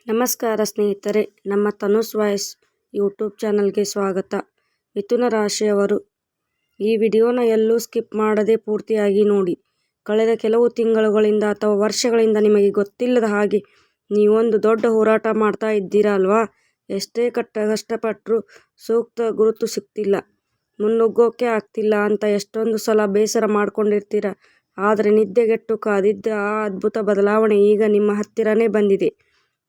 ನಮಸ್ಕಾರ ಸ್ನೇಹಿತರೆ, ನಮ್ಮ ತನುಸ್ ವಾಯ್ಸ್ ಯೂಟ್ಯೂಬ್ ಚಾನಲ್ಗೆ ಸ್ವಾಗತ. ಮಿಥುನ ರಾಶಿಯವರು ಈ ವಿಡಿಯೋನ ಎಲ್ಲೂ ಸ್ಕಿಪ್ ಮಾಡದೆ ಪೂರ್ತಿಯಾಗಿ ನೋಡಿ. ಕಳೆದ ಕೆಲವು ತಿಂಗಳುಗಳಿಂದ ಅಥವಾ ವರ್ಷಗಳಿಂದ ನಿಮಗೆ ಗೊತ್ತಿಲ್ಲದ ಹಾಗೆ ನೀವೊಂದು ದೊಡ್ಡ ಹೋರಾಟ ಮಾಡ್ತಾ ಇದ್ದೀರಾ ಅಲ್ವಾ? ಎಷ್ಟೇ ಕಷ್ಟಪಟ್ಟರೂ ಸೂಕ್ತ ಗುರುತು ಸಿಗ್ತಿಲ್ಲ, ಮುನ್ನುಗ್ಗೋಕೆ ಆಗ್ತಿಲ್ಲ ಅಂತ ಎಷ್ಟೊಂದು ಸಲ ಬೇಸರ ಮಾಡ್ಕೊಂಡಿರ್ತೀರ. ಆದರೆ ನಿದ್ದೆಗೆಟ್ಟು ಕಾದಿದ್ದ ಆ ಅದ್ಭುತ ಬದಲಾವಣೆ ಈಗ ನಿಮ್ಮ ಹತ್ತಿರನೇ ಬಂದಿದೆ.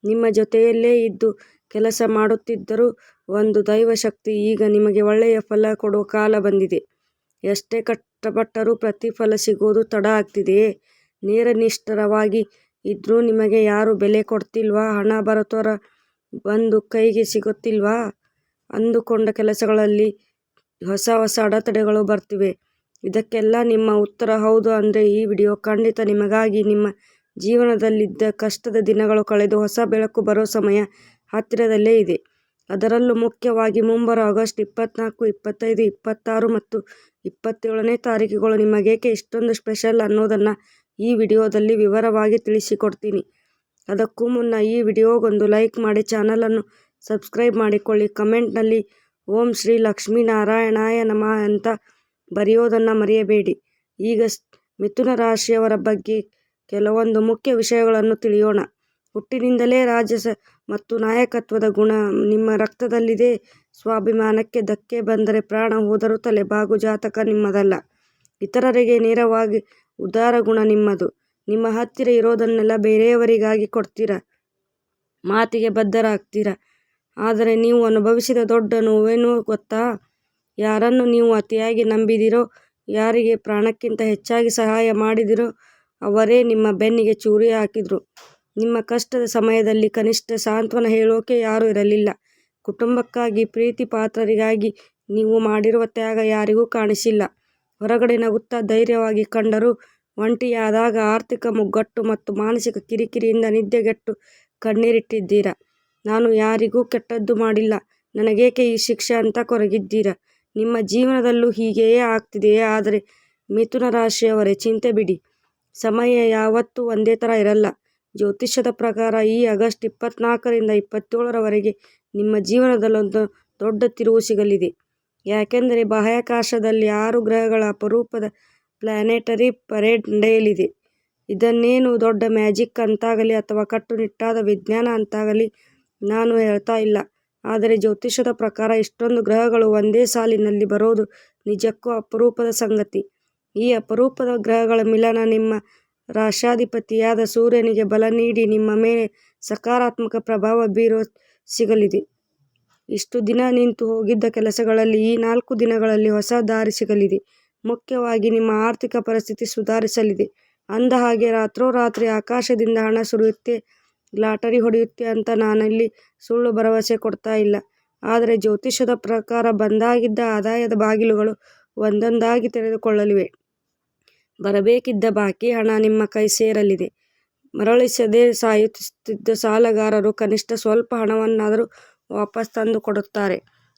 ನಿಮ್ಮ ಜೊತೆಯಲ್ಲೇ ಇದ್ದು ಕೆಲಸ ಮಾಡುತ್ತಿದ್ದರೂ ಒಂದು ದೈವಶಕ್ತಿ ಈಗ ನಿಮಗೆ ಒಳ್ಳೆಯ ಫಲ ಕೊಡೋ ಕಾಲ ಬಂದಿದೆ. ಎಷ್ಟೇ ಕಷ್ಟಪಟ್ಟರೂ ಪ್ರತಿಫಲ ಸಿಗೋದು ತಡ ಆಗ್ತಿದೆಯೇ? ನೇರನಿಷ್ಠರಾಗಿ ಇದ್ರೂ ನಿಮಗೆ ಯಾರೂ ಬೆಲೆ ಕೊಡ್ತಿಲ್ವಾ? ಹಣ ಬರೋ ಥರ ಬಂದು ಕೈಗೆ ಸಿಗುತ್ತಿಲ್ವಾ? ಅಂದುಕೊಂಡ ಕೆಲಸಗಳಲ್ಲಿ ಹೊಸ ಅಡೆತಡೆಗಳು ಬರ್ತಿವೆ. ಇದಕ್ಕೆಲ್ಲ ನಿಮ್ಮ ಉತ್ತರ ಹೌದು ಅಂದರೆ ಈ ವಿಡಿಯೋ ಖಂಡಿತ ನಿಮಗಾಗಿ. ನಿಮ್ಮ ಜೀವನದಲ್ಲಿದ್ದ ಕಷ್ಟದ ದಿನಗಳು ಕಳೆದು ಹೊಸ ಬೆಳಕು ಬರೋ ಸಮಯ ಹತ್ತಿರದಲ್ಲೇ ಇದೆ. ಅದರಲ್ಲೂ ಮುಖ್ಯವಾಗಿ ಮುಂಬರೋ ಆಗಸ್ಟ್ 24, 25, 26 ಮತ್ತು 27ನೇ ತಾರೀಕುಗಳು ನಿಮಗೇಕೆ ಇಷ್ಟೊಂದು ಸ್ಪೆಷಲ್ ಅನ್ನೋದನ್ನು ಈ ವಿಡಿಯೋದಲ್ಲಿ ವಿವರವಾಗಿ ತಿಳಿಸಿಕೊಡ್ತೀನಿ. ಅದಕ್ಕೂ ಮುನ್ನ ಈ ವಿಡಿಯೋಗೊಂದು ಲೈಕ್ ಮಾಡಿ, ಚಾನಲನ್ನು ಸಬ್ಸ್ಕ್ರೈಬ್ ಮಾಡಿಕೊಳ್ಳಿ. ಕಮೆಂಟ್ನಲ್ಲಿ ಓಂ ಶ್ರೀ ಲಕ್ಷ್ಮೀ ನಾರಾಯಣಾಯ ನಮಃ ಅಂತ ಬರೆಯೋದನ್ನು ಮರೆಯಬೇಡಿ. ಈಗ ಮಿಥುನ ರಾಶಿಯವರ ಬಗ್ಗೆ ಕೆಲವೊಂದು ಮುಖ್ಯ ವಿಷಯಗಳನ್ನು ತಿಳಿಯೋಣ. ಹುಟ್ಟಿನಿಂದಲೇ ರಾಜಸ ಮತ್ತು ನಾಯಕತ್ವದ ಗುಣ ನಿಮ್ಮ ರಕ್ತದಲ್ಲಿದೆ. ಸ್ವಾಭಿಮಾನಕ್ಕೆ ಧಕ್ಕೆ ಬಂದರೆ ಪ್ರಾಣ ಹೋದರೂ ತಲೆಬಾಗು ಜಾತಕ ನಿಮ್ಮದಲ್ಲ. ಇತರರಿಗೆ ನೇರವಾಗಿ ಉದಾರ ಗುಣ ನಿಮ್ಮದು. ನಿಮ್ಮ ಹತ್ತಿರ ಇರೋದನ್ನೆಲ್ಲ ಬೇರೆಯವರಿಗಾಗಿ ಕೊಡ್ತೀರ, ಮಾತಿಗೆ ಬದ್ಧರಾಗ್ತೀರ. ಆದರೆ ನೀವು ಅನುಭವಿಸಿದ ದೊಡ್ಡ ನೋವೇನು ಗೊತ್ತಾ? ಯಾರನ್ನು ನೀವು ಅತಿಯಾಗಿ ನಂಬಿದಿರೋ, ಯಾರಿಗೆ ಪ್ರಾಣಕ್ಕಿಂತ ಹೆಚ್ಚಾಗಿ ಸಹಾಯ ಮಾಡಿದಿರೋ ಅವರೇ ನಿಮ್ಮ ಬೆನ್ನಿಗೆ ಚೂರಿ ಹಾಕಿದ್ರು. ನಿಮ್ಮ ಕಷ್ಟದ ಸಮಯದಲ್ಲಿ ಕನಿಷ್ಠ ಸಾಂತ್ವನ ಹೇಳೋಕೆ ಯಾರೂ ಇರಲಿಲ್ಲ. ಕುಟುಂಬಕ್ಕಾಗಿ, ಪ್ರೀತಿ ಪಾತ್ರರಿಗಾಗಿ ನೀವು ಮಾಡಿರುವ ತ್ಯಾಗ ಯಾರಿಗೂ ಕಾಣಿಸಿಲ್ಲ. ಹೊರಗಡೆ ನಗುತ್ತಾ ಧೈರ್ಯವಾಗಿ ಕಂಡರೂ ಒಂಟಿಯಾದಾಗ ಆರ್ಥಿಕ ಮುಗ್ಗಟ್ಟು ಮತ್ತು ಮಾನಸಿಕ ಕಿರಿಕಿರಿಯಿಂದ ನಿದ್ದೆಗೆಟ್ಟು ಕಣ್ಣೀರಿಟ್ಟಿದ್ದೀರ. ನಾನು ಯಾರಿಗೂ ಕೆಟ್ಟದ್ದು ಮಾಡಿಲ್ಲ, ನನಗೇಕೆ ಈ ಶಿಕ್ಷೆ ಅಂತ ಕೊರಗಿದ್ದೀರ. ನಿಮ್ಮ ಜೀವನದಲ್ಲೂ ಹೀಗೆಯೇ ಆಗ್ತಿದೆಯೇ? ಆದರೆ ಮಿಥುನ ರಾಶಿಯವರೇ, ಚಿಂತೆ ಬಿಡಿ. ಸಮಯ ಯಾವತ್ತೂ ಒಂದೇ ಥರ ಇರಲ್ಲ. ಜ್ಯೋತಿಷ್ಯದ ಪ್ರಕಾರ ಈ ಆಗಸ್ಟ್ 24ರಿಂದ 27ರವರೆಗೆ ನಿಮ್ಮ ಜೀವನದಲ್ಲೊಂದು ದೊಡ್ಡ ತಿರುವು ಸಿಗಲಿದೆ. ಯಾಕೆಂದರೆ ಬಾಹ್ಯಾಕಾಶದಲ್ಲಿ 6 ಗ್ರಹಗಳ ಅಪರೂಪದ ಪ್ಲಾನೆಟರಿ ಪರೇಡ್ ನಡೆಯಲಿದೆ. ಇದನ್ನೇನು ದೊಡ್ಡ ಮ್ಯಾಜಿಕ್ ಅಂತಾಗಲಿ ಅಥವಾ ಕಟ್ಟುನಿಟ್ಟಾದ ವಿಜ್ಞಾನ ಅಂತಾಗಲಿ ನಾನು ಹೇಳ್ತಾ ಇಲ್ಲ. ಆದರೆ ಜ್ಯೋತಿಷ್ಯದ ಪ್ರಕಾರ ಇಷ್ಟೊಂದು ಗ್ರಹಗಳು ಒಂದೇ ಸಾಲಿನಲ್ಲಿ ಬರೋದು ನಿಜಕ್ಕೂ ಅಪರೂಪದ ಸಂಗತಿ. ಈ ಅಪರೂಪದ ಗ್ರಹಗಳ ಮಿಲನ ನಿಮ್ಮ ರಾಶಾಧಿಪತಿಯಾದ ಸೂರ್ಯನಿಗೆ ಬಲ ನೀಡಿ ನಿಮ್ಮ ಮೇಲೆ ಸಕಾರಾತ್ಮಕ ಪ್ರಭಾವ ಬೀರೋ ಸಿಗಲಿದೆ. ಇಷ್ಟು ದಿನ ನಿಂತು ಹೋಗಿದ್ದ ಕೆಲಸಗಳಲ್ಲಿ ಈ 4 ದಿನಗಳಲ್ಲಿ ಹೊಸ ದಾರಿ ಸಿಗಲಿದೆ. ಮುಖ್ಯವಾಗಿ ನಿಮ್ಮ ಆರ್ಥಿಕ ಪರಿಸ್ಥಿತಿ ಸುಧಾರಿಸಲಿದೆ. ಅಂದಹಾಗೆ ರಾತ್ರೋರಾತ್ರಿ ಆಕಾಶದಿಂದ ಹಣ ಸುರಿಯುತ್ತೆ, ಲಾಟರಿ ಹೊಡೆಯುತ್ತೆ ಅಂತ ನಾನಿಲ್ಲಿ ಸುಳ್ಳು ಭರವಸೆ ಕೊಡ್ತಾ ಇಲ್ಲ. ಆದರೆ ಜ್ಯೋತಿಷ್ಯದ ಪ್ರಕಾರ ಬಂದಾಗಿದ್ದ ಆದಾಯದ ಬಾಗಿಲುಗಳು ಒಂದೊಂದಾಗಿ ತೆರೆದುಕೊಳ್ಳಲಿವೆ. ಬರಬೇಕಿದ್ದ ಬಾಕಿ ಹಣ ನಿಮ್ಮ ಕೈ ಸೇರಲಿದೆ. ಮರಳಿಸದೆ ಸಾಯುತ್ತಿದ್ದ ಸಾಲಗಾರರು ಕನಿಷ್ಠ ಸ್ವಲ್ಪ ಹಣವನ್ನಾದರೂ ವಾಪಸ್ ತಂದು ಕೊಡುತ್ತಾರೆ.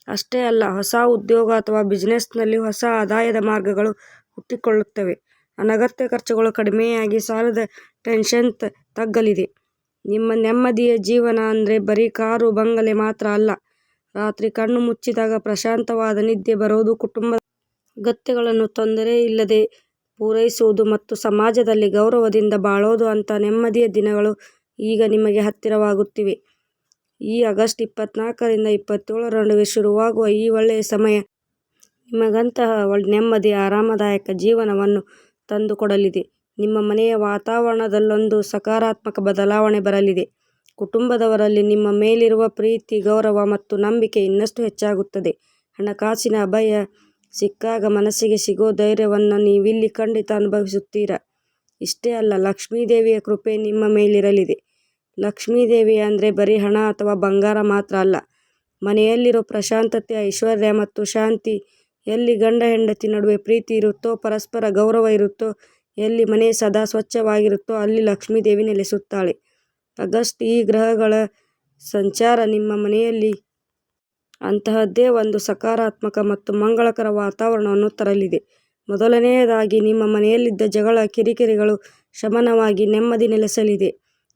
ಅಷ್ಟೇ ಅಲ್ಲ, ಹೊಸ ಉದ್ಯೋಗ ಅಥವಾ ಬಿಸಿನೆಸ್ನಲ್ಲಿ ಹೊಸ ಆದಾಯದ ಮಾರ್ಗಗಳು ಹುಟ್ಟಿಕೊಳ್ಳುತ್ತವೆ. ಅನಗತ್ಯ ಖರ್ಚುಗಳು ಕಡಿಮೆಯಾಗಿ ಸಾಲದ ಟೆನ್ಷನ್ ತಗ್ಗಲಿದೆ. ನಿಮ್ಮ ನೆಮ್ಮದಿಯ ಜೀವನ ಅಂದರೆ ಬರೀ ಕಾರು ಬಂಗಲೆ ಮಾತ್ರ ಅಲ್ಲ. ರಾತ್ರಿ ಕಣ್ಣು ಮುಚ್ಚಿದಾಗ ಪ್ರಶಾಂತವಾದ ನಿದ್ದೆ ಬರೋದು, ಕುಟುಂಬದ ಅಗತ್ಯಗಳನ್ನು ತೊಂದರೆ ಇಲ್ಲದೆ ಪೂರೈಸೋದು ಮತ್ತು ಸಮಾಜದಲ್ಲಿ ಗೌರವದಿಂದ ಬಾಳೋದು ಅಂತ ನೆಮ್ಮದಿಯ ದಿನಗಳು ಈಗ ನಿಮಗೆ ಹತ್ತಿರವಾಗುತ್ತಿವೆ. ಈ ಆಗಸ್ಟ್ 24ರಿಂದ 27ರ ನಡುವೆ ಶುರುವಾಗುವ ಈ ಒಳ್ಳೆಯ ಸಮಯ ನಿಮಗಂತಹ ನೆಮ್ಮದಿ, ಆರಾಮದಾಯಕ ಜೀವನವನ್ನು ತಂದುಕೊಡಲಿದೆ. ನಿಮ್ಮ ಮನೆಯ ವಾತಾವರಣದಲ್ಲೊಂದು ಸಕಾರಾತ್ಮಕ ಬದಲಾವಣೆ ಬರಲಿದೆ. ಕುಟುಂಬದವರಲ್ಲಿ ನಿಮ್ಮ ಮೇಲಿರುವ ಪ್ರೀತಿ, ಗೌರವ ಮತ್ತು ನಂಬಿಕೆ ಇನ್ನಷ್ಟು ಹೆಚ್ಚಾಗುತ್ತದೆ. ಹಣಕಾಸಿನ ಅಭಯ ಸಿಕ್ಕಾಗ ಮನಸ್ಸಿಗೆ ಸಿಗೋ ಧೈರ್ಯವನ್ನು ನೀವಿಲ್ಲಿ ಖಂಡಿತ ಅನುಭವಿಸುತ್ತೀರ. ಇಷ್ಟೇ ಅಲ್ಲ, ಲಕ್ಷ್ಮೀದೇವಿಯ ಕೃಪೆ ನಿಮ್ಮ ಮೇಲಿರಲಿದೆ. ಲಕ್ಷ್ಮೀದೇವಿ ಅಂದರೆ ಬರೀ ಹಣ ಅಥವಾ ಬಂಗಾರ ಮಾತ್ರ ಅಲ್ಲ. ಮನೆಯಲ್ಲಿರೋ ಪ್ರಶಾಂತತೆ, ಐಶ್ವರ್ಯ ಮತ್ತು ಶಾಂತಿ. ಎಲ್ಲಿ ಗಂಡ ಹೆಂಡತಿ ನಡುವೆ ಪ್ರೀತಿ ಇರುತ್ತೋ, ಪರಸ್ಪರ ಗೌರವ ಇರುತ್ತೋ, ಎಲ್ಲಿ ಮನೆ ಸದಾ ಸ್ವಚ್ಛವಾಗಿರುತ್ತೋ ಅಲ್ಲಿ ಲಕ್ಷ್ಮೀದೇವಿ ನೆಲೆಸುತ್ತಾಳೆ. ಆಗಸ್ಟ್ ಈ ಗ್ರಹಗಳ ಸಂಚಾರ ನಿಮ್ಮ ಮನೆಯಲ್ಲಿ ಅಂತಹದ್ದೇ ಒಂದು ಸಕಾರಾತ್ಮಕ ಮತ್ತು ಮಂಗಳಕರ ವಾತಾವರಣವನ್ನು ತರಲಿದೆ. ಮೊದಲನೆಯದಾಗಿ ನಿಮ್ಮ ಮನೆಯಲ್ಲಿದ್ದ ಜಗಳ, ಕಿರಿಕಿರಿಗಳು ಶಮನವಾಗಿ ನೆಮ್ಮದಿ ನೆಲೆಸಲಿದೆ.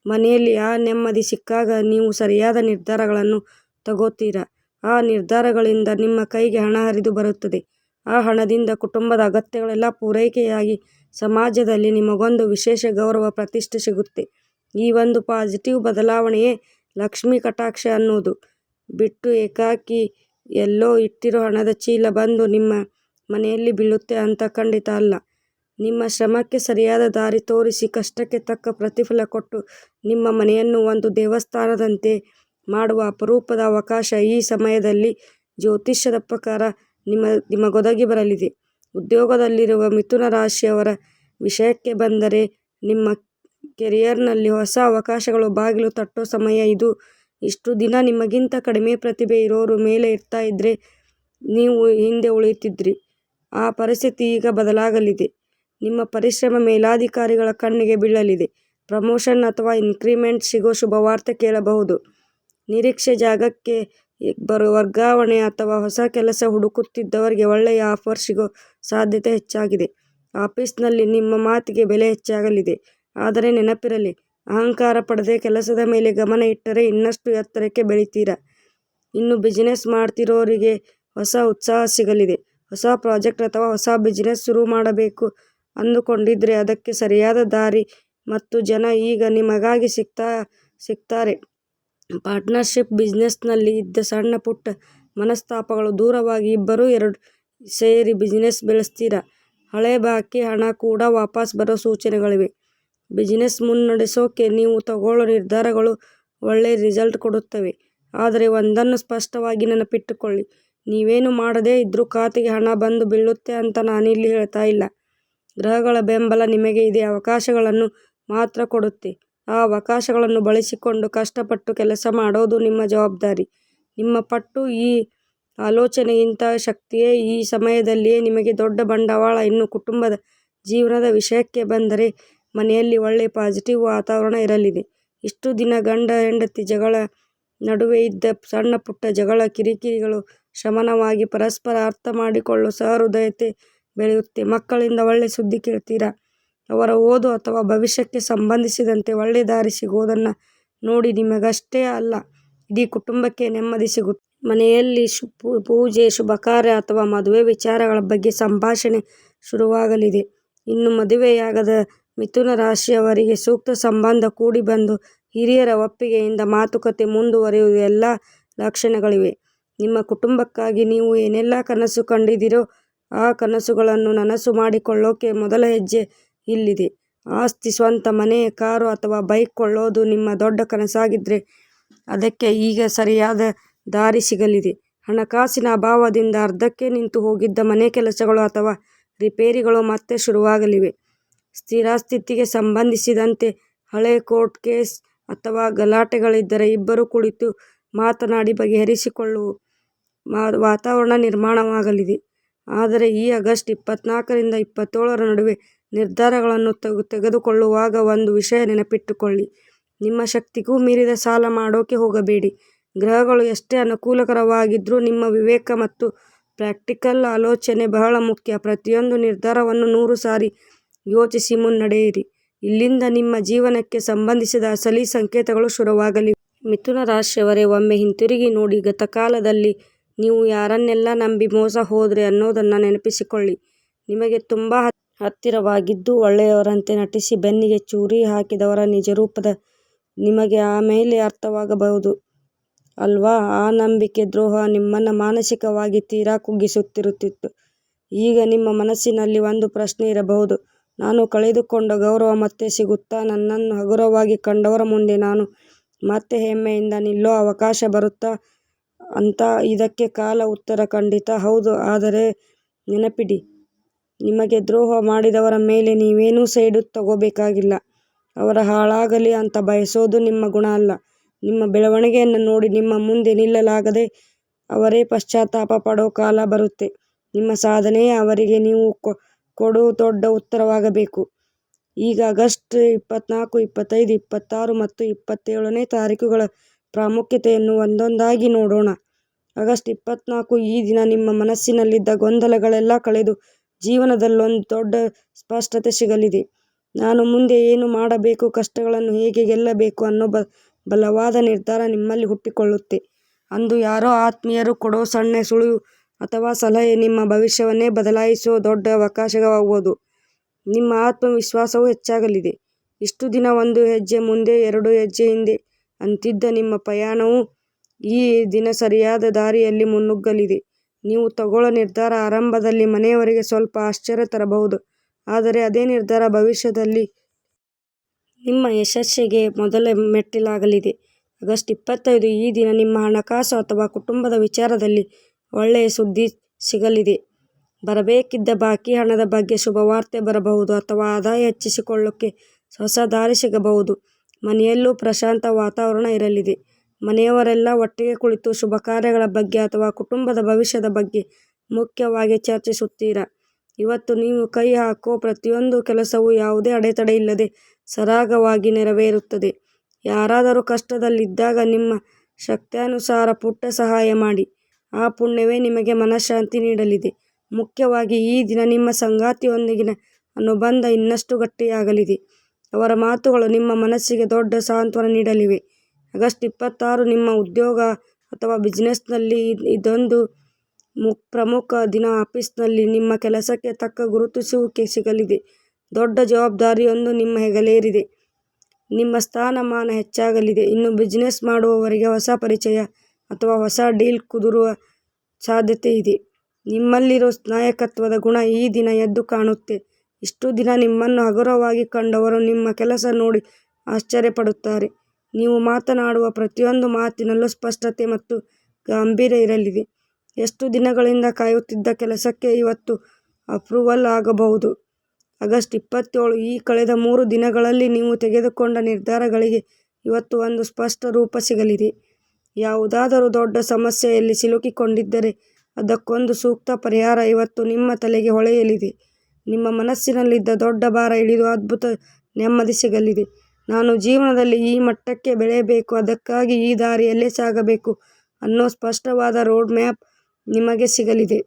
ಮನೆಯಲ್ಲಿ ಆ ನೆಮ್ಮದಿ ಸಿಕ್ಕಾಗ ನೀವು ಸರಿಯಾದ ನಿರ್ಧಾರಗಳನ್ನು ತಗೋತೀರಾ. ಆ ನಿರ್ಧಾರಗಳಿಂದ ನಿಮ್ಮ ಕೈಗೆ ಹಣ ಹರಿದು ಬರುತ್ತದೆ. ಆ ಹಣದಿಂದ ಕುಟುಂಬದ ಅಗತ್ಯಗಳೆಲ್ಲ ಪೂರೈಕೆಯಾಗಿ ಸಮಾಜದಲ್ಲಿ ನಿಮಗೊಂದು ವಿಶೇಷ ಗೌರವ ಪ್ರತಿಷ್ಠೆ ಸಿಗುತ್ತೆ. ಈ ಒಂದು ಪಾಸಿಟಿವ್ ಬದಲಾವಣೆಯೇ ಲಕ್ಷ್ಮೀ ಕಟಾಕ್ಷ ಅನ್ನೋದು ಬಿಟ್ಟು ಏಕಾಏಕಿ ಎಲ್ಲೋ ಇಟ್ಟಿರೋ ಹಣದ ಚೀಲ ಬಂದು ನಿಮ್ಮ ಮನೆಯಲ್ಲಿ ಬೀಳುತ್ತೆ ಅಂತ ಖಂಡಿತ ಅಲ್ಲ. ನಿಮ್ಮ ಶ್ರಮಕ್ಕೆ ಸರಿಯಾದ ದಾರಿ ತೋರಿಸಿ ಕಷ್ಟಕ್ಕೆ ತಕ್ಕ ಪ್ರತಿಫಲ ಕೊಟ್ಟು ನಿಮ್ಮ ಮನೆಯನ್ನು ಒಂದು ದೇವಸ್ಥಾನದಂತೆ ಮಾಡುವ ಅಪರೂಪದ ಅವಕಾಶ ಈ ಸಮಯದಲ್ಲಿ ಜ್ಯೋತಿಷ್ಯದ ಪ್ರಕಾರ ನಿಮಗೊದಗಿ ಬರಲಿದೆ. ಉದ್ಯೋಗದಲ್ಲಿರುವ ಮಿಥುನ ರಾಶಿಯವರ ವಿಷಯಕ್ಕೆ ಬಂದರೆ ನಿಮ್ಮ ಕೆರಿಯರ್ನಲ್ಲಿ ಹೊಸ ಅವಕಾಶಗಳು ಬಾಗಿಲು ತಟ್ಟೋ ಸಮಯ ಇದು. ಇಷ್ಟು ದಿನ ನಿಮಗಿಂತ ಕಡಿಮೆ ಪ್ರತಿಭೆ ಇರೋರು ಮೇಲೆ ಇರ್ತಾ ಇದ್ರೆ ನೀವು ಹಿಂದೆ ಉಳಿತಿದ್ರಿ. ಆ ಪರಿಸ್ಥಿತಿ ಈಗ ಬದಲಾಗಲಿದೆ. ನಿಮ್ಮ ಪರಿಶ್ರಮ ಮೇಲಾಧಿಕಾರಿಗಳ ಕಣ್ಣಿಗೆ ಬೀಳಲಿದೆ. ಪ್ರಮೋಷನ್ ಅಥವಾ ಇನ್ಕ್ರಿಮೆಂಟ್ ಸಿಗೋ ಶುಭವಾರ್ತೆ ಕೇಳಬಹುದು. ನಿರೀಕ್ಷೆ ಜಾಗಕ್ಕೆ ವರ್ಗಾವಣೆ ಅಥವಾ ಹೊಸ ಕೆಲಸ ಹುಡುಕುತ್ತಿದ್ದವರಿಗೆ ಒಳ್ಳೆಯ ಆಫರ್ ಸಿಗೋ ಸಾಧ್ಯತೆ ಹೆಚ್ಚಾಗಿದೆ. ಆಫೀಸ್ನಲ್ಲಿ ನಿಮ್ಮ ಮಾತಿಗೆ ಬೆಲೆ ಹೆಚ್ಚಾಗಲಿದೆ. ಆದರೆ ನೆನಪಿರಲಿ, ಅಹಂಕಾರ ಪಡದೆ ಕೆಲಸದ ಮೇಲೆ ಗಮನ ಇಟ್ಟರೆ ಇನ್ನಷ್ಟು ಎತ್ತರಕ್ಕೆ ಬೆಳಿತೀರಾ. ಇನ್ನು ಬಿಸಿನೆಸ್ ಮಾಡ್ತಿರೋರಿಗೆ ಹೊಸ ಉತ್ಸಾಹ ಸಿಗಲಿದೆ. ಹೊಸ ಪ್ರಾಜೆಕ್ಟ್ ಅಥವಾ ಹೊಸ ಬಿಸಿನೆಸ್ ಶುರು ಮಾಡಬೇಕು ಅಂದುಕೊಂಡಿದ್ರೆ ಅದಕ್ಕೆ ಸರಿಯಾದ ದಾರಿ ಮತ್ತು ಜನ ಈಗ ನಿಮಗಾಗಿ ಸಿಗ್ತಾರೆ. ಪಾರ್ಟ್ನರ್ಶಿಪ್ ಬಿಸಿನೆಸ್ನಲ್ಲಿ ಇದ್ದ ಸಣ್ಣ ಪುಟ್ಟ ಮನಸ್ತಾಪಗಳು ದೂರವಾಗಿ ಇಬ್ಬರೂ ಸೇರಿ ಬಿಸಿನೆಸ್ ಬೆಳೆಸ್ತೀರಾ. ಹಳೆ ಬಾಕಿ ಹಣ ಕೂಡ ವಾಪಸ್ ಬರೋ ಸೂಚನೆಗಳಿವೆ. ಬಿಸಿನೆಸ್ ಮುನ್ನಡೆಸೋಕೆ ನೀವು ತಗೊಳ್ಳೋ ನಿರ್ಧಾರಗಳು ಒಳ್ಳೆ ರಿಸಲ್ಟ್ ಕೊಡುತ್ತವೆ. ಆದರೆ ಒಂದನ್ನು ಸ್ಪಷ್ಟವಾಗಿ ನೆನಪಿಟ್ಟುಕೊಳ್ಳಿ, ನೀವೇನು ಮಾಡದೇ ಇದ್ರೂ ಖಾತೆಗೆ ಹಣ ಬಂದು ಬೀಳುತ್ತೆ ಅಂತ ನಾನಿಲ್ಲಿ ಹೇಳ್ತಾ ಇಲ್ಲ. ಗ್ರಹಗಳ ಬೆಂಬಲ ನಿಮಗೆ ಇದೇ ಅವಕಾಶಗಳನ್ನು ಮಾತ್ರ ಕೊಡುತ್ತೆ. ಆ ಅವಕಾಶಗಳನ್ನು ಬಳಸಿಕೊಂಡು ಕಷ್ಟಪಟ್ಟು ಕೆಲಸ ಮಾಡೋದು ನಿಮ್ಮ ಜವಾಬ್ದಾರಿ. ನಿಮ್ಮ ಪಟ್ಟು ಈ ಆಲೋಚನೆಗಿಂತ ಶಕ್ತಿಯೇ ಈ ಸಮಯದಲ್ಲಿಯೇ ನಿಮಗೆ ದೊಡ್ಡ ಬಂಡವಾಳ. ಇನ್ನು ಕುಟುಂಬದ ಜೀವನದ ವಿಷಯಕ್ಕೆ ಬಂದರೆ ಮನೆಯಲ್ಲಿ ಒಳ್ಳೆ ಪಾಸಿಟಿವ್ ವಾತಾವರಣ ಇರಲಿದೆ. ಇಷ್ಟು ದಿನ ಗಂಡ ಹೆಂಡತಿ ಜಗಳ ನಡುವೆ ಇದ್ದ ಸಣ್ಣ ಪುಟ್ಟ ಜಗಳ ಕಿರಿಕಿರಿಗಳು ಶಮನವಾಗಿ ಪರಸ್ಪರ ಅರ್ಥ ಮಾಡಿಕೊಳ್ಳೋ ಸಹೃದಯತೆ ಬೆಳೆಯುತ್ತೆ. ಮಕ್ಕಳಿಂದ ಒಳ್ಳೆ ಸುದ್ದಿ ಕೇಳ್ತೀರಾ. ಅವರ ಓದು ಅಥವಾ ಭವಿಷ್ಯಕ್ಕೆ ಸಂಬಂಧಿಸಿದಂತೆ ಒಳ್ಳೆ ದಾರಿ ಸಿಗೋದನ್ನು ನೋಡಿ ನಿಮಗಷ್ಟೇ ಅಲ್ಲ ಇಡೀ ಕುಟುಂಬಕ್ಕೆ ನೆಮ್ಮದಿ ಸಿಗುತ್ತೆ. ಮನೆಯಲ್ಲಿ ಪೂಜೆ, ಶುಭ ಕಾರ್ಯ ಅಥವಾ ಮದುವೆ ವಿಚಾರಗಳ ಬಗ್ಗೆ ಸಂಭಾಷಣೆ ಶುರುವಾಗಲಿದೆ. ಇನ್ನು ಮದುವೆಯಾಗದ ಮಿಥುನ ರಾಶಿಯವರಿಗೆ ಸೂಕ್ತ ಸಂಬಂಧ ಕೂಡಿ ಬಂದು ಹಿರಿಯರ ಒಪ್ಪಿಗೆಯಿಂದ ಮಾತುಕತೆ ಮುಂದುವರಿಯುವ ಎಲ್ಲ ಲಕ್ಷಣಗಳಿವೆ. ನಿಮ್ಮ ಕುಟುಂಬಕ್ಕಾಗಿ ನೀವು ಏನೆಲ್ಲ ಕನಸು ಕಂಡಿದ್ದೀರೋ ಆ ಕನಸುಗಳನ್ನು ನನಸು ಮಾಡಿಕೊಳ್ಳೋಕೆ ಮೊದಲ ಹೆಜ್ಜೆ ಇಲ್ಲಿದೆ. ಆಸ್ತಿ, ಸ್ವಂತ ಮನೆ, ಕಾರು ಅಥವಾ ಬೈಕ್ ಕೊಳ್ಳೋದು ನಿಮ್ಮ ದೊಡ್ಡ ಕನಸಾಗಿದ್ರೆ ಅದಕ್ಕೆ ಈಗ ಸರಿಯಾದ ದಾರಿ ಸಿಗಲಿದೆ. ಹಣಕಾಸಿನ ಅಭಾವದಿಂದ ಅರ್ಧಕ್ಕೆ ನಿಂತು ಹೋಗಿದ್ದ ಮನೆ ಕೆಲಸಗಳು ಅಥವಾ ರಿಪೇರಿಗಳು ಮತ್ತೆ ಶುರುವಾಗಲಿವೆ. ಸ್ಥಿರಾಸ್ತಿಗೆ ಸಂಬಂಧಿಸಿದಂತೆ ಹಳೆ ಕೋರ್ಟ್ ಕೇಸ್ ಅಥವಾ ಗಲಾಟೆಗಳಿದ್ದರೆ ಇಬ್ಬರು ಕುಳಿತು ಮಾತನಾಡಿ ಬಗೆಹರಿಸಿಕೊಳ್ಳುವ ವಾತಾವರಣ ನಿರ್ಮಾಣವಾಗಲಿದೆ. ಆದರೆ ಈ ಆಗಸ್ಟ್ 24ರಿಂದ 27ರ ನಡುವೆ ನಿರ್ಧಾರಗಳನ್ನು ತೆಗೆದುಕೊಳ್ಳುವಾಗ ಒಂದು ವಿಷಯ ನೆನಪಿಟ್ಟುಕೊಳ್ಳಿ, ನಿಮ್ಮ ಶಕ್ತಿಗೂ ಮೀರಿದ ಸಾಲ ಮಾಡೋಕೆ ಹೋಗಬೇಡಿ. ಗ್ರಹಗಳು ಎಷ್ಟೇ ಅನುಕೂಲಕರವಾಗಿದ್ರೂ ನಿಮ್ಮ ವಿವೇಕ ಮತ್ತು ಪ್ರಾಕ್ಟಿಕಲ್ ಆಲೋಚನೆ ಬಹಳ ಮುಖ್ಯ. ಪ್ರತಿಯೊಂದು ನಿರ್ಧಾರವನ್ನು 100 ಸಾರಿ ಯೋಚಿಸಿ ಮುನ್ನಡೆಯಿರಿ. ಇಲ್ಲಿಂದ ನಿಮ್ಮ ಜೀವನಕ್ಕೆ ಸಂಬಂಧಿಸಿದ ಅಸಲಿ ಸಂಕೇತಗಳು ಶುರುವಾಗಲಿವೆ. ಮಿಥುನ ರಾಶಿಯವರೇ, ಒಮ್ಮೆ ಹಿಂತಿರುಗಿ ನೋಡಿ. ಗತಕಾಲದಲ್ಲಿ ನೀವು ಯಾರನ್ನೆಲ್ಲ ನಂಬಿ ಮೋಸ ಹೋದ್ರಿ ಅನ್ನೋದನ್ನು ನೆನಪಿಸಿಕೊಳ್ಳಿ. ನಿಮಗೆ ತುಂಬ ಹತ್ತಿರವಾಗಿದ್ದು ಒಳ್ಳೆಯವರಂತೆ ನಟಿಸಿ ಬೆನ್ನಿಗೆ ಚೂರಿ ಹಾಕಿದವರ ನಿಜರೂಪದ ನಿಮಗೆ ಆಮೇಲೆ ಅರ್ಥವಾಗಬಹುದು ಅಲ್ವಾ. ಆ ನಂಬಿಕೆ ದ್ರೋಹ ನಿಮ್ಮನ್ನು ಮಾನಸಿಕವಾಗಿ ತೀರಾ ಕುಗ್ಗಿಸುತ್ತಿರುತ್ತಿತ್ತು. ಈಗ ನಿಮ್ಮ ಮನಸ್ಸಿನಲ್ಲಿ ಒಂದು ಪ್ರಶ್ನೆ ಇರಬಹುದು, ನಾನು ಕಳೆದುಕೊಂಡ ಗೌರವ ಮತ್ತೆ ಸಿಗುತ್ತಾ? ನನ್ನನ್ನು ಹಗುರವಾಗಿ ಕಂಡವರ ಮುಂದೆ ನಾನು ಮತ್ತೆ ಹೆಮ್ಮೆಯಿಂದ ನಿಲ್ಲೋ ಅವಕಾಶ ಬರುತ್ತಾ ಅಂತ. ಇದಕ್ಕೆ ಕಾಲ ಉತ್ತರ ಖಂಡಿತ ಹೌದು. ಆದರೆ ನೆನಪಿಡಿ, ನಿಮಗೆ ದ್ರೋಹ ಮಾಡಿದವರ ಮೇಲೆ ನೀವೇನೂ ಸೈಡು ತಗೋಬೇಕಾಗಿಲ್ಲ. ಅವರ ಹಾಳಾಗಲಿ ಅಂತ ಬಯಸೋದು ನಿಮ್ಮ ಗುಣ ಅಲ್ಲ. ನಿಮ್ಮ ಬೆಳವಣಿಗೆಯನ್ನು ನೋಡಿ ನಿಮ್ಮ ಮುಂದೆ ನಿಲ್ಲಲಾಗದೆ ಅವರೇ ಪಶ್ಚಾತ್ತಾಪ ಪಡೋ ಕಾಲ ಬರುತ್ತೆ. ನಿಮ್ಮ ಸಾಧನೆಯೇ ಅವರಿಗೆ ನೀವು ಕೊಡೋ ದೊಡ್ಡ ಉತ್ತರವಾಗಬೇಕು. ಈಗ ಆಗಸ್ಟ್ 24, 25, 26 ಮತ್ತು 27ನೇ ತಾರೀಕುಗಳ ಪ್ರಾಮುಖ್ಯತೆಯನ್ನು ಒಂದೊಂದಾಗಿ ನೋಡೋಣ. ಆಗಸ್ಟ್ 24 ಈ ದಿನ ನಿಮ್ಮ ಮನಸ್ಸಿನಲ್ಲಿದ್ದ ಗೊಂದಲಗಳೆಲ್ಲ ಕಳೆದು ಜೀವನದಲ್ಲೊಂದು ದೊಡ್ಡ ಸ್ಪಷ್ಟತೆ ಸಿಗಲಿದೆ. ನಾನು ಮುಂದೆ ಏನು ಮಾಡಬೇಕು, ಕಷ್ಟಗಳನ್ನು ಹೇಗೆ ಗೆಲ್ಲಬೇಕು ಅನ್ನೋ ಬಲವಾದ ನಿರ್ಧಾರ ನಿಮ್ಮಲ್ಲಿ ಹುಟ್ಟಿಕೊಳ್ಳುತ್ತೆ. ಅಂದು ಯಾರೋ ಆತ್ಮೀಯರು ಕೊಡೋ ಸಣ್ಣ ಸುಳಿವು ಅಥವಾ ಸಲಹೆ ನಿಮ್ಮ ಭವಿಷ್ಯವನ್ನೇ ಬದಲಾಯಿಸೋ ದೊಡ್ಡ ಅವಕಾಶವಾಗಬಹುದು. ನಿಮ್ಮ ಆತ್ಮವಿಶ್ವಾಸವೂ ಹೆಚ್ಚಾಗಲಿದೆ. ಇಷ್ಟು ದಿನ ಒಂದು ಹೆಜ್ಜೆ ಮುಂದೆ 2 ಹೆಜ್ಜೆ ಹಿಂದೆ ಅಂತಿದ್ದ ನಿಮ್ಮ ಪಯಣವು ಈ ದಿನ ಸರಿಯಾದ ದಾರಿಯಲ್ಲಿ ಮುನ್ನುಗ್ಗಲಿದೆ. ನೀವು ತಗೊಳ್ಳೋ ನಿರ್ಧಾರ ಆರಂಭದಲ್ಲಿ ಮನೆಯವರಿಗೆ ಸ್ವಲ್ಪ ಆಶ್ಚರ್ಯ ತರಬಹುದು, ಆದರೆ ಅದೇ ನಿರ್ಧಾರ ಭವಿಷ್ಯದಲ್ಲಿ ನಿಮ್ಮ ಯಶಸ್ಸಿಗೆ ಮೊದಲ ಮೆಟ್ಟಿಲಾಗಲಿದೆ. ಆಗಸ್ಟ್ 25 ಈ ದಿನ ನಿಮ್ಮ ಹಣಕಾಸು ಅಥವಾ ಕುಟುಂಬದ ವಿಚಾರದಲ್ಲಿ ಒಳ್ಳೆಯ ಸುದ್ದಿ ಸಿಗಲಿದೆ. ಬರಬೇಕಿದ್ದ ಬಾಕಿ ಹಣದ ಬಗ್ಗೆ ಶುಭವಾರ್ತೆ ಬರಬಹುದು ಅಥವಾ ಆದಾಯ ಹೆಚ್ಚಿಸಿಕೊಳ್ಳೋಕೆ ಹೊಸ ದಾರಿ ಸಿಗಬಹುದು. ಮನೆಯಲ್ಲೂ ಪ್ರಶಾಂತ ವಾತಾವರಣ ಇರಲಿದೆ. ಮನೆಯವರೆಲ್ಲ ಒಟ್ಟಿಗೆ ಕುಳಿತು ಶುಭ ಕಾರ್ಯಗಳ ಬಗ್ಗೆ ಅಥವಾ ಕುಟುಂಬದ ಭವಿಷ್ಯದ ಬಗ್ಗೆ ಮುಖ್ಯವಾಗಿ ಚರ್ಚಿಸುತ್ತೀರಾ. ಇವತ್ತು ನೀವು ಕೈ ಹಾಕೋ ಪ್ರತಿಯೊಂದು ಕೆಲಸವೂ ಯಾವುದೇ ಅಡೆತಡೆ ಇಲ್ಲದೆ ಸರಾಗವಾಗಿ ನೆರವೇರುತ್ತದೆ. ಯಾರಾದರೂ ಕಷ್ಟದಲ್ಲಿದ್ದಾಗ ನಿಮ್ಮ ಶಕ್ತ್ಯಾನುಸಾರ ಪುಟ್ಟ ಸಹಾಯ ಮಾಡಿ. ಆ ಪುಣ್ಯವೇ ನಿಮಗೆ ಮನಃಶಾಂತಿ ನೀಡಲಿದೆ. ಮುಖ್ಯವಾಗಿ ಈ ದಿನ ನಿಮ್ಮ ಸಂಗಾತಿಯೊಂದಿಗಿನ ಅನುಬಂಧ ಇನ್ನಷ್ಟು ಗಟ್ಟಿಯಾಗಲಿದೆ. ಅವರ ಮಾತುಗಳು ನಿಮ್ಮ ಮನಸ್ಸಿಗೆ ದೊಡ್ಡ ಸಾಂತ್ವನ ನೀಡಲಿವೆ. ಆಗಸ್ಟ್ 26 ನಿಮ್ಮ ಉದ್ಯೋಗ ಅಥವಾ ಬಿಸಿನೆಸ್ನಲ್ಲಿ ಇದೊಂದು ಪ್ರಮುಖ ದಿನ. ಆಫೀಸ್ನಲ್ಲಿ ನಿಮ್ಮ ಕೆಲಸಕ್ಕೆ ತಕ್ಕ ಗುರುತಿಸುವಿಕೆ ಸಿಗಲಿದೆ. ದೊಡ್ಡ ಜವಾಬ್ದಾರಿಯೊಂದು ನಿಮ್ಮ ಹೆಗಲೇರಿದೆ. ನಿಮ್ಮ ಸ್ಥಾನಮಾನ ಹೆಚ್ಚಾಗಲಿದೆ. ಇನ್ನು ಬಿಸಿನೆಸ್ ಮಾಡುವವರಿಗೆ ಹೊಸ ಪರಿಚಯ ಅಥವಾ ಹೊಸ ಡೀಲ್ ಕುದುರುವ ಸಾಧ್ಯತೆ ಇದೆ. ನಿಮ್ಮಲ್ಲಿರೋ ನಾಯಕತ್ವದ ಗುಣ ಈ ದಿನ ಎದ್ದು ಕಾಣುತ್ತೆ. ಇಷ್ಟು ದಿನ ನಿಮ್ಮನ್ನು ಹಗುರವಾಗಿ ಕಂಡವರು ನಿಮ್ಮ ಕೆಲಸ ನೋಡಿ ಆಶ್ಚರ್ಯಪಡುತ್ತಾರೆ. ನೀವು ಮಾತನಾಡುವ ಪ್ರತಿಯೊಂದು ಮಾತಿನಲ್ಲೂ ಸ್ಪಷ್ಟತೆ ಮತ್ತು ಗಾಂಭೀರ್ಯ ಇರಲಿದೆ. ಎಷ್ಟು ದಿನಗಳಿಂದ ಕಾಯುತ್ತಿದ್ದ ಕೆಲಸಕ್ಕೆ ಇವತ್ತು ಅಪ್ರೂವಲ್ ಆಗಬಹುದು. ಆಗಸ್ಟ್ 27 ಈ ಕಳೆದ 3 ದಿನಗಳಲ್ಲಿ ನೀವು ತೆಗೆದುಕೊಂಡ ನಿರ್ಧಾರಗಳಿಗೆ ಇವತ್ತು ಒಂದು ಸ್ಪಷ್ಟ ರೂಪ ಸಿಗಲಿದೆ. ಯಾವುದಾದರೂ ದೊಡ್ಡ ಸಮಸ್ಯೆಯಲ್ಲಿ ಸಿಲುಕಿಕೊಂಡಿದ್ದರೆ ಅದಕ್ಕೊಂದು ಸೂಕ್ತ ಪರಿಹಾರ ಇವತ್ತು ನಿಮ್ಮ ತಲೆಗೆ ಹೊಳೆಯಲಿದೆ. ನಿಮ್ಮ ಮನಸ್ಸಿನಲ್ಲಿದ್ದ ದೊಡ್ಡ ಭಾರ ಇಳಿದು ಅದ್ಭುತ ನೆಮ್ಮದಿ ಸಿಗಲಿದೆ. ನಾನು ಜೀವನದಲ್ಲಿ ಈ ಮಟ್ಟಕ್ಕೆ ಬೆಳೆಯಬೇಕು, ಅದಕ್ಕಾಗಿ ಈ ದಾರಿಯಲ್ಲೇ ಸಾಗಬೇಕು ಅನ್ನೋ ಸ್ಪಷ್ಟವಾದ ರೋಡ್ ಮ್ಯಾಪ್ ನಿಮಗೆ ಸಿಗಲಿದೆ.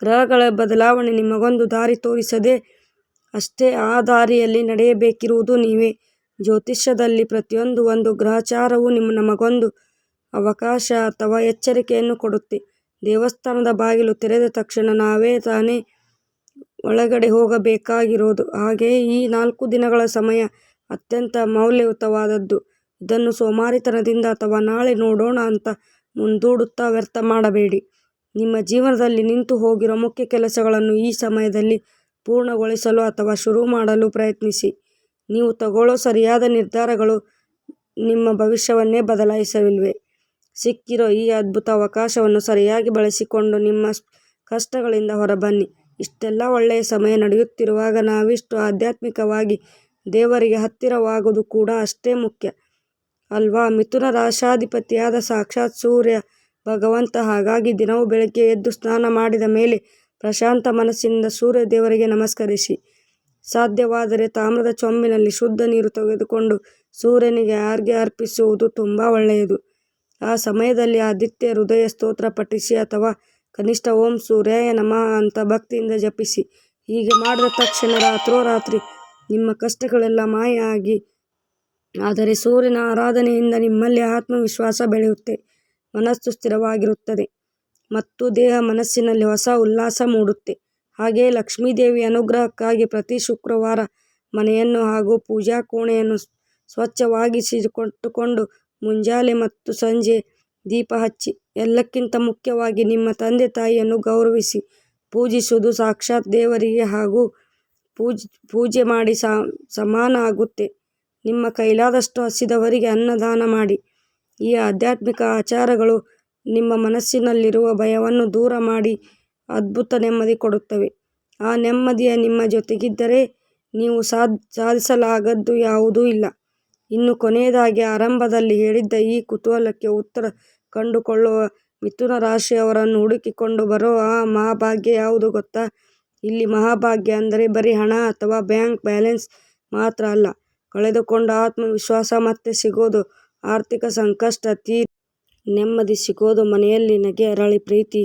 ಗ್ರಹಗಳ ಬದಲಾವಣೆ ನಿಮಗೊಂದು ದಾರಿ ತೋರಿಸದೆ ಅಷ್ಟೇ, ಆ ದಾರಿಯಲ್ಲಿ ನಡೆಯಬೇಕಿರುವುದು ನೀವೇ. ಜ್ಯೋತಿಷ್ಯದಲ್ಲಿ ಪ್ರತಿಯೊಂದು ಒಂದು ಗ್ರಹಚಾರವೂ ನಮಗೊಂದು ಅವಕಾಶ ಅಥವಾ ಎಚ್ಚರಿಕೆಯನ್ನು ಕೊಡುತ್ತೆ. ದೇವಸ್ಥಾನದ ಬಾಗಿಲು ತೆರೆದ ತಕ್ಷಣ ನಾವೇ ತಾನೇ ಒಳಗಡೆ ಹೋಗಬೇಕಾಗಿರೋದು. ಹಾಗೆಯೇ ಈ 4 ದಿನಗಳ ಸಮಯ ಅತ್ಯಂತ ಮೌಲ್ಯಯುತವಾದದ್ದು. ಇದನ್ನು ಸೋಮಾರಿತನದಿಂದ ಅಥವಾ ನಾಳೆ ನೋಡೋಣ ಅಂತ ಮುಂದೂಡುತ್ತಾ ವ್ಯರ್ಥ ಮಾಡಬೇಡಿ. ನಿಮ್ಮ ಜೀವನದಲ್ಲಿ ನಿಂತು ಹೋಗಿರೋ ಮುಖ್ಯ ಕೆಲಸಗಳನ್ನು ಈ ಸಮಯದಲ್ಲಿ ಪೂರ್ಣಗೊಳಿಸಲು ಅಥವಾ ಶುರು ಮಾಡಲು ಪ್ರಯತ್ನಿಸಿ. ನೀವು ತಗೊಳ್ಳೋ ಸರಿಯಾದ ನಿರ್ಧಾರಗಳು ನಿಮ್ಮ ಭವಿಷ್ಯವನ್ನೇ ಬದಲಾಯಿಸಲಿವೆ. ಸಿಕ್ಕಿರೋ ಈ ಅದ್ಭುತ ಅವಕಾಶವನ್ನು ಸರಿಯಾಗಿ ಬಳಸಿಕೊಂಡು ನಿಮ್ಮ ಕಷ್ಟಗಳಿಂದ ಹೊರಬನ್ನಿ. ಇಷ್ಟೆಲ್ಲ ಒಳ್ಳೆಯ ಸಮಯ ನಡೆಯುತ್ತಿರುವಾಗ ನಾವಿಷ್ಟು ಆಧ್ಯಾತ್ಮಿಕವಾಗಿ ದೇವರಿಗೆ ಹತ್ತಿರವಾಗೋದು ಕೂಡ ಅಷ್ಟೇ ಮುಖ್ಯ ಅಲ್ವಾ? ಮಿಥುನ ರಾಶಾಧಿಪತಿಯಾದ ಸಾಕ್ಷಾತ್ ಸೂರ್ಯ ಭಗವಂತ. ಹಾಗಾಗಿ ದಿನವೂ ಬೆಳಗ್ಗೆ ಎದ್ದು ಸ್ನಾನ ಮಾಡಿದ ಮೇಲೆ ಪ್ರಶಾಂತ ಮನಸ್ಸಿನಿಂದ ಸೂರ್ಯ ದೇವರಿಗೆ ನಮಸ್ಕರಿಸಿ. ಸಾಧ್ಯವಾದರೆ ತಾಮ್ರದ ಚೊಂಬಿನಲ್ಲಿ ಶುದ್ಧ ನೀರು ತೆಗೆದುಕೊಂಡು ಸೂರ್ಯನಿಗೆ ಅರ್ಘ್ಯ ಅರ್ಪಿಸುವುದು ತುಂಬ ಒಳ್ಳೆಯದು. ಆ ಸಮಯದಲ್ಲಿ ಆದಿತ್ಯ ಹೃದಯ ಸ್ತೋತ್ರ ಪಠಿಸಿ ಅಥವಾ ಕನಿಷ್ಠ ಓಂ ಸೂರ್ಯಾಯ ನಮಃ ಅಂತ ಭಕ್ತಿಯಿಂದ ಜಪಿಸಿ. ಹೀಗೆ ಮಾಡಿದ ತಕ್ಷಣ ರಾತ್ರೋರಾತ್ರಿ ನಿಮ್ಮ ಕಷ್ಟಗಳೆಲ್ಲ ಮಾಯ ಆಗಿ, ಆದರೆ ಸೂರ್ಯನ ಆರಾಧನೆಯಿಂದ ನಿಮ್ಮಲ್ಲಿ ಆತ್ಮವಿಶ್ವಾಸ ಬೆಳೆಯುತ್ತೆ, ಮನಸ್ಸು ಸ್ಥಿರವಾಗಿರುತ್ತದೆ ಮತ್ತು ದೇಹ ಮನಸ್ಸಿನಲ್ಲಿ ಹೊಸ ಉಲ್ಲಾಸ ಮೂಡುತ್ತೆ. ಹಾಗೆಯೇ ಲಕ್ಷ್ಮೀದೇವಿ ಅನುಗ್ರಹಕ್ಕಾಗಿ ಪ್ರತಿ ಶುಕ್ರವಾರ ಮನೆಯನ್ನು ಹಾಗೂ ಪೂಜಾ ಕೋಣೆಯನ್ನು ಸ್ವಚ್ಛವಾಗಿಸಿಟ್ಟುಕೊಂಡು ಮುಂಜಾನೆ ಮತ್ತು ಸಂಜೆ ದೀಪ ಹಚ್ಚಿ. ಎಲ್ಲಕ್ಕಿಂತ ಮುಖ್ಯವಾಗಿ ನಿಮ್ಮ ತಂದೆ ತಾಯಿಯನ್ನು ಗೌರವಿಸಿ ಪೂಜಿಸುವುದು ಸಾಕ್ಷಾತ್ ದೇವರಿಗೆ ಹಾಗೂ ಪೂಜೆ ಮಾಡಿ ಸಮಾನ ಆಗುತ್ತೆ. ನಿಮ್ಮ ಕೈಲಾದಷ್ಟು ಹಸಿದವರಿಗೆ ಅನ್ನದಾನ ಮಾಡಿ. ಈ ಆಧ್ಯಾತ್ಮಿಕ ಆಚಾರಗಳು ನಿಮ್ಮ ಮನಸ್ಸಿನಲ್ಲಿರುವ ಭಯವನ್ನು ದೂರ ಮಾಡಿ ಅದ್ಭುತ ನೆಮ್ಮದಿ ಕೊಡುತ್ತವೆ. ಆ ನೆಮ್ಮದಿಯ ನಿಮ್ಮ ಜೊತೆಗಿದ್ದರೆ ನೀವು ಸಾಧಿಸಲಾಗದ್ದು ಯಾವುದೂ ಇಲ್ಲ. ಇನ್ನು ಕೊನೆಯದಾಗಿ ಆರಂಭದಲ್ಲಿ ಹೇಳಿದ್ದ ಈ ಕುತೂಹಲಕ್ಕೆ ಉತ್ತರ ಕಂಡುಕೊಳ್ಳುವ ಮಿಥುನ ರಾಶಿಯವರನ್ನು ಹುಡುಕಿಕೊಂಡು ಬರೋ ಆ ಮಹಾಭಾಗ್ಯ ಯಾವುದು ಗೊತ್ತಾ? ಇಲ್ಲಿ ಮಹಾಭಾಗ್ಯ ಅಂದರೆ ಬರೀ ಹಣ ಅಥವಾ ಬ್ಯಾಂಕ್ ಬ್ಯಾಲೆನ್ಸ್ ಮಾತ್ರ ಅಲ್ಲ. ಕಳೆದುಕೊಂಡ ಆತ್ಮವಿಶ್ವಾಸ ಮತ್ತೆ ಸಿಗೋದು, ಆರ್ಥಿಕ ಸಂಕಷ್ಟ ತೀರಿ ನೆಮ್ಮದಿ ಸಿಗೋದು, ಮನೆಯಲ್ಲಿ ನಗೆ ಅರಳಿ ಪ್ರೀತಿ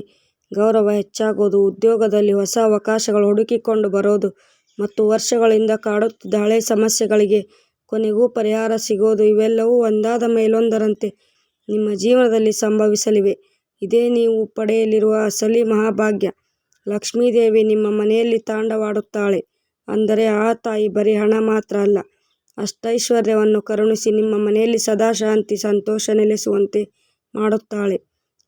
ಗೌರವ ಹೆಚ್ಚಾಗೋದು, ಉದ್ಯೋಗದಲ್ಲಿ ಹೊಸ ಅವಕಾಶಗಳು ಹುಡುಕಿಕೊಂಡು ಬರೋದು, ಮತ್ತು ವರ್ಷಗಳಿಂದ ಕಾಡುತ್ತಿದ್ದ ಹಳೆ ಸಮಸ್ಯೆಗಳಿಗೆ ಕೊನೆಗೂ ಪರಿಹಾರ ಸಿಗೋದು, ಇವೆಲ್ಲವೂ ಒಂದಾದ ಮೇಲೊಂದರಂತೆ ನಿಮ್ಮ ಜೀವನದಲ್ಲಿ ಸಂಭವಿಸಲಿವೆ. ಇದೇ ನೀವು ಪಡೆಯಲಿರುವ ಅಸಲಿ ಮಹಾಭಾಗ್ಯ. ಲಕ್ಷ್ಮೀದೇವಿ ನಿಮ್ಮ ಮನೆಯಲ್ಲಿ ತಾಂಡವಾಡುತ್ತಾಳೆ. ಅಂದರೆ ಆ ತಾಯಿ ಬರೀ ಹಣ ಮಾತ್ರ ಅಲ್ಲ, ಅಷ್ಟೈಶ್ವರ್ಯವನ್ನು ಕರುಣಿಸಿ ನಿಮ್ಮ ಮನೆಯಲ್ಲಿ ಸದಾ ಶಾಂತಿ ಸಂತೋಷ ನೆಲೆಸುವಂತೆ ಮಾಡುತ್ತಾಳೆ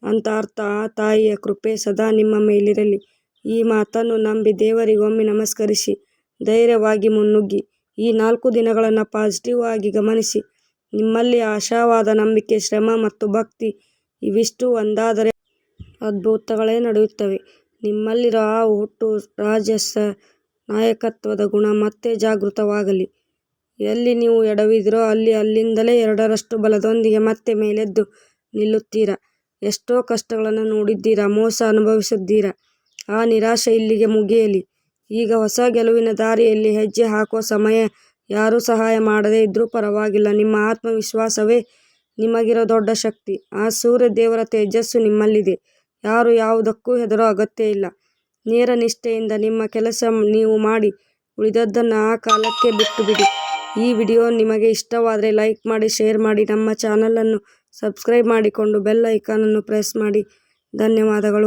ಅಂತ ಅರ್ಥ. ಆ ತಾಯಿಯ ಕೃಪೆ ಸದಾ ನಿಮ್ಮ ಮೇಲಿರಲಿ. ಈ ಮಾತನ್ನು ನಂಬಿ ದೇವರಿಗೊಮ್ಮೆ ನಮಸ್ಕರಿಸಿ ಧೈರ್ಯವಾಗಿ ಮುನ್ನುಗ್ಗಿ. ಈ 4 ದಿನಗಳನ್ನು ಪಾಸಿಟಿವ್ ಆಗಿ ಗಮನಿಸಿ. ನಿಮ್ಮಲ್ಲಿ ಆಶಾವಾದ, ನಂಬಿಕೆ, ಶ್ರಮ ಮತ್ತು ಭಕ್ತಿ ಇವಿಷ್ಟು ಒಂದಾದರೆ ಅದ್ಭುತಗಳೇ ನಡೆಯುತ್ತವೆ. ನಿಮ್ಮಲ್ಲಿರೋ ಆ ಹುಟ್ಟು ರಾಜಸ ನಾಯಕತ್ವದ ಗುಣ ಮತ್ತೆ ಜಾಗೃತವಾಗಲಿ. ಎಲ್ಲಿ ನೀವು ಎಡವಿದಿರೋ ಅಲ್ಲಿಂದಲೇ 2ರಷ್ಟು ಬಲದೊಂದಿಗೆ ಮತ್ತೆ ಮೇಲೆದ್ದು ನಿಲ್ಲುತ್ತೀರಾ. ಎಷ್ಟೋ ಕಷ್ಟಗಳನ್ನು ನೋಡಿದ್ದೀರಾ, ಮೋಸ ಅನುಭವಿಸಿದ್ದೀರಾ. ಆ ನಿರಾಶೆ ಇಲ್ಲಿಗೆ ಮುಗಿಯಲಿ. ಈಗ ಹೊಸ ಗೆಲುವಿನ ದಾರಿಯಲ್ಲಿ ಹೆಜ್ಜೆ ಹಾಕೋ ಸಮಯ. ಯಾರೂ ಸಹಾಯ ಮಾಡದೇ ಇದ್ರೂ ಪರವಾಗಿಲ್ಲ, ನಿಮ್ಮ ಆತ್ಮವಿಶ್ವಾಸವೇ ನಿಮಗಿರೋ ದೊಡ್ಡ ಶಕ್ತಿ. ಆ ಸೂರ್ಯ ದೇವರ ತೇಜಸ್ಸು ನಿಮ್ಮಲ್ಲಿದೆ. ಯಾರು ಯಾವುದಕ್ಕೂ ಹೆದರೋ ಅಗತ್ಯ ಇಲ್ಲ. ನೇರ ನಿಷ್ಠೆಯಿಂದ ನಿಮ್ಮ ಕೆಲಸ ನೀವು ಮಾಡಿ, ಉಳಿದದ್ದನ್ನು ಆ ಕಾಲಕ್ಕೆ ಬಿಟ್ಟು ಬಿಡಿ. ಈ ವಿಡಿಯೋ ನಿಮಗೆ ಇಷ್ಟವಾದರೆ ಲೈಕ್ ಮಾಡಿ, ಶೇರ್ ಮಾಡಿ, ನಮ್ಮ ಚಾನಲನ್ನು ಸಬ್ಸ್ಕ್ರೈಬ್ ಮಾಡಿಕೊಂಡು ಬೆಲ್ ಐಕಾನನ್ನು ಪ್ರೆಸ್ ಮಾಡಿ. ಧನ್ಯವಾದಗಳು.